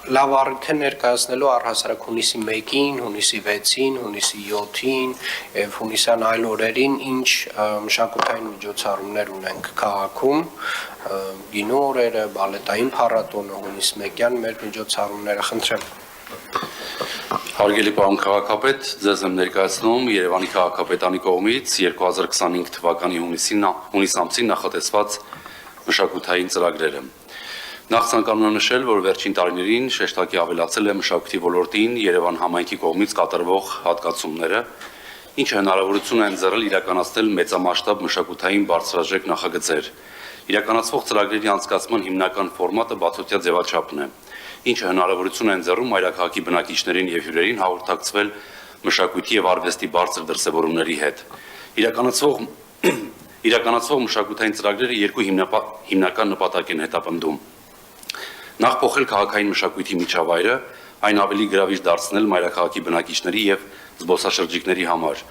լավ առիթ է ներկայացնելու առհասարակ հունիսի 1-ին, հունիսի 6-ին, հունիսի 7-ին եւ հունիսյան այլ օրերին ինչ մշակութային միջոցառումներ ունենք քաղաքում, գինու օրերը, բալետային փառատոնը, հունիսի 1-յան մեր միջոցառումները, խնդրեմ։ Հարգելի պարոն քաղաքապետ, ձեզ եմ ներկայացնում Երևանի քաղաքապետանի կողմից 2025 թվականի հունիս ամսին նախատեսված մշակութային ծրագրերը։ Նախ ցանկանում եմ նշել, որ վերջին տարիներին շեշտակի ավելացել է մշակույթի ոլորտին Երևան համայնքի կողմից կատարվող հատկացումները, ինչը հնարավորություն է ընձեռել իրականացնել մեծամասշտաբ մշակութային բարձրաժեք նախագծեր։ Իրականացվող ծրագրերի անցկացման հիմնական ֆորմատը բացօթյա ձևաչափն է, ինչը հնարավորություն է ընձեռում մայրաքաղաքի բնակիչներին եւ հյուրերին հաղորդակցվել մշակույթի եւ արվեստի բարձր դրսեւորումների հետ։ Իրականացվող մշակութային ծրագրերը երկու հիմնական նպատակ են հետապնդում։ Նախ փոխել քաղաքային մշակույթի միջավայրը, այն ավելի գրավիչ դարձնել մայրաքաղաքի բնակիչների եւ զբոսաշրջիկների համար։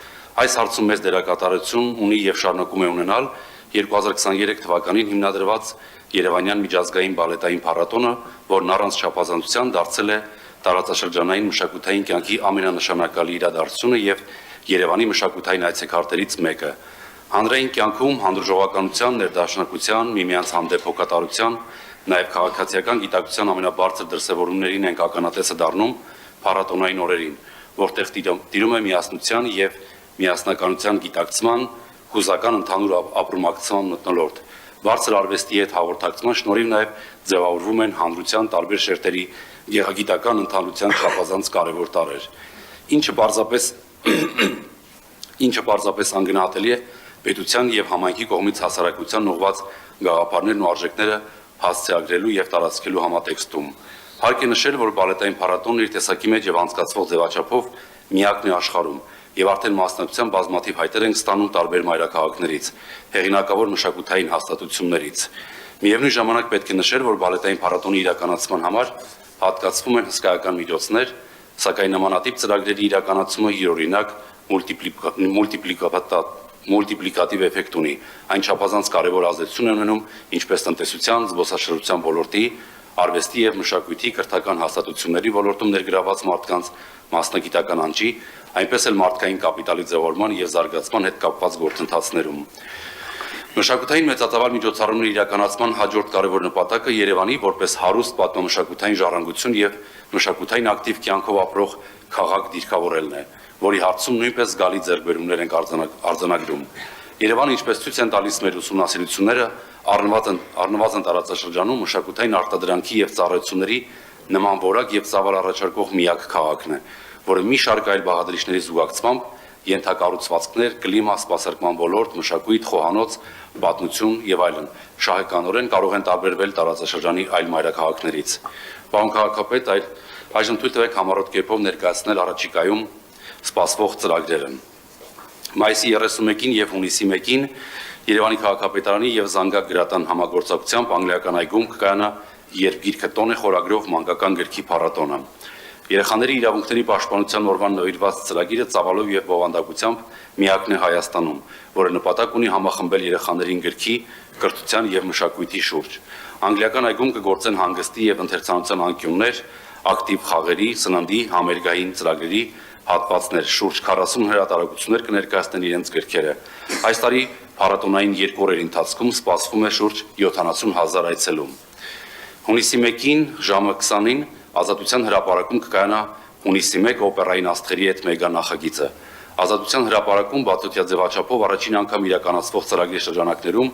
Այս հարցում մեծ դերակատարություն ունի եւ շարունակում է ունենալ 2023 թվականին հիմնադրված Երևանյան միջազգային բալետային փառատոնը, որն առանց չափազանցության դարձել է տարածաշրջանային մշակութային կյանքի ամենանշանակալի իրադարձությունը եւ Երևանի մշակութային այցեքարտերից մեկը։ Հանրային կյանքում հանդուրժողականության, ներդաշնակության, միմյանց հանդեպ հոգատարության, նաեւ քաղաքացիական գիտակցության ամենաբարձր դրսեւորումներին ենք ականատեսը դառնում փառատոնային օրերին, որտեղ տիրում է միասնության եւ միասնականության գիտակցման, հուզական ընդհանուր ապրումակցման մթնոլորտ։ Բարձր արվեստի հետ հաղորդակցման շնորհիվ նաեւ ձևավորվում են հանրության տարբեր շերտերի գեղագիտական ընդհանրության չափազանց կարևոր տարրեր, ինչը պարզապես անգնահատելի է պետության եւ համայնքի կողմից հասարակության ուղղված գաղափարներն ու արժեքները հասցեագրելու եւ տարածքելու համատեքստում։ Հարկ է նշել, որ բալետային փառատոնն իր տեսակի մեջ եւ անցկացվող ձևաչափով միակն է աշխարհում եւ արդեն մասնակցության բազմաթիվ հայտեր են ստանում տարբեր մայրաքաղաքներից, հեղինակավոր մշակութային հաստատություններից։ Միևնույն ժամանակ պետք է նշել, որ բալետային փառատոնի իրականացման համար հատկացվում են հսկայական միջոցներ, սակայն նմանատիպ ծրագրերի իրականացումը յուրօրինակ մուլտիպլիկատիվ էֆեկտ ունի, այն չափազանց կարևոր ազդեցություն է ունենում ինչպես տնտեսության, զբոսաշրջության ոլորտի, արվեստի եւ մշակույթի կրթական հաստատությունների ոլորտում ներգրաված մարդկանց մասնագիտական անջի, այնպես էլ մարդկային կապիտալի ձևավորման եւ զարգացման հետ կապված գործընթացներում։ Մշակութային մեծատավալ միջոցառումների իրականացման հաջորդ կարևոր նպատակը Երևանի որպես հարուստ պատմամշակութային ժառանգություն եւ մշակութային ակտիվ կյանքով ապրող քաղաք դիրքավորելն է, որի հարցում նույնպես զգալի ձեռքբերումներ են արձանագրում։ Երևանը, ինչպես ցույց են տալիս մեր ուսումնասիրությունները, առնվազն տարածաշրջանում մշակութային արտադրանքի եւ ծառայությունների նման որակ եւ ծավալ առաջարկող միակ քաղաքն է, որը մի շարք այլ բաղադրիչների զուգակցմամբ ենթակառուցվածքներ, կլիմա, սպասարկման ոլորտ, մշակույթ, խոհանոց, պատմություն եւ այլն շահեկանորեն կարող են տարբերվել տարածաշրջանի այլ մայրաքաղաքներից։ Պարոն քաղաքապետ, այժմ թույլ տվեք համառոտ կերպով ներկայացնել առաջիկայում սպասվող ծրագրերը։ Մայիսի 31-ին եւ հունիսի 1-ին Երևանի քաղաքապետարանի եւ Զանգակ գրատան համագործակցությամբ անգլիական այգում կկայանա «Երբ գիրքը տոն է» խորագրով մանկական գրքի փառատոնը։ Երեխաների իրավունքների պաշտպանության օրվան նվիրված ծրագիրը ծավալով եւ բովանդակությամբ միակն է Հայաստանում, որը նպատակ ունի համախմբել երեխաներին գրքի, կրթության եւ մշակույթի շուրջ։ Անգլիական այգում կգործեն հանգստի եւ ընթերցանության անկյուններ, ակտիվ խաղերի, սննդի, համերգային ծրագրերի հատվածներ, շուրջ 40 հրատարակություններ կներկայացնեն իրենց գրքերը։ Այս տարի փառատոնային 2 օրերի ընթացքում սպասվում է շուրջ 70,000 այցելու։ Հունիսի 1-ին ժամը 20-ին Ազատության հրապարակում կկայանա հունիսի 1 օպերային աստղերի հետ մեգա նախագիծը։ Ազատության հրապարակում բացօթյա ձևաչափով առաջին անգամ իրականացվող ծրագրի շրջանակներում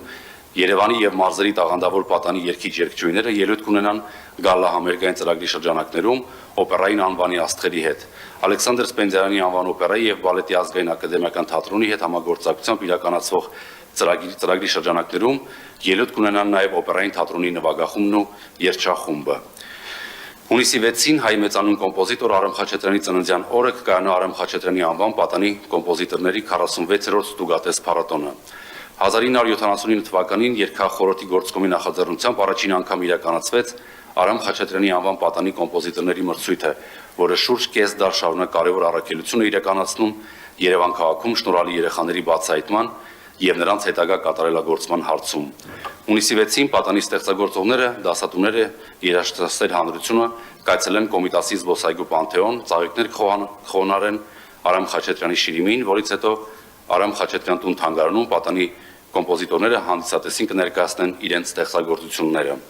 Երևանի եւ մարզերի տաղանդավոր պատանի երգիչ երգչուհիները ելույթ կունենան գալա համերգային ծրագրի շրջանակներում օպերային անվանի աստղերի հետ։ Ալեքսանդր Սպենդիարյանի անվան օպերայի եւ բալետի ազգային ակադեմիական թատրոնի հետ համագործակցությամբ իրականացվող ծրագրի շրջանակներում ելույթ կունենան նաեւ օպերային թատրոնի նվագախումբն ու երգչախումբը։ Հունիսի 6-ին հայ մեծանուն կոմպոզիտոր Արամ Խաչատրյանի ծննդյան օրը կկայանա Արամ Խաչատրյանի անվան պատանի կոմպոզիտորների 46-րդ ստուգատես փառատոնը։ 1979 թվականին Երգախորհրդի գործկոմի նախաձեռնությամբ առաջին անգամ իրականացվեց Արամ Խաչատրյանի անվան պատանի կոմպոզիտորների մրցույթը, որը շուրջ կես դար շարունակ կարևոր առաքելություն է իրականացնում Երևան քաղաքում շնորհալի երեխաների բացահայտման եւ նրանց հետագա կատարելագործման հարցում։ Հունիսի 6-ին պատանի ստեղծագործողները, դասատուները, երաժշտասեր հանրությունը կայցելեն Կոմիտասի զբոսայգու Պանթեոն, ծաղիկներ կխոնարեն Արամ Խաչատրյանի շիրիմին, որից հետո Արամ Խաչատրյան տուն թանգարանում պատանի կոմպոզիտորները հանդիսատեսին կներկայացնեն իրենց ստեղծագործությունները։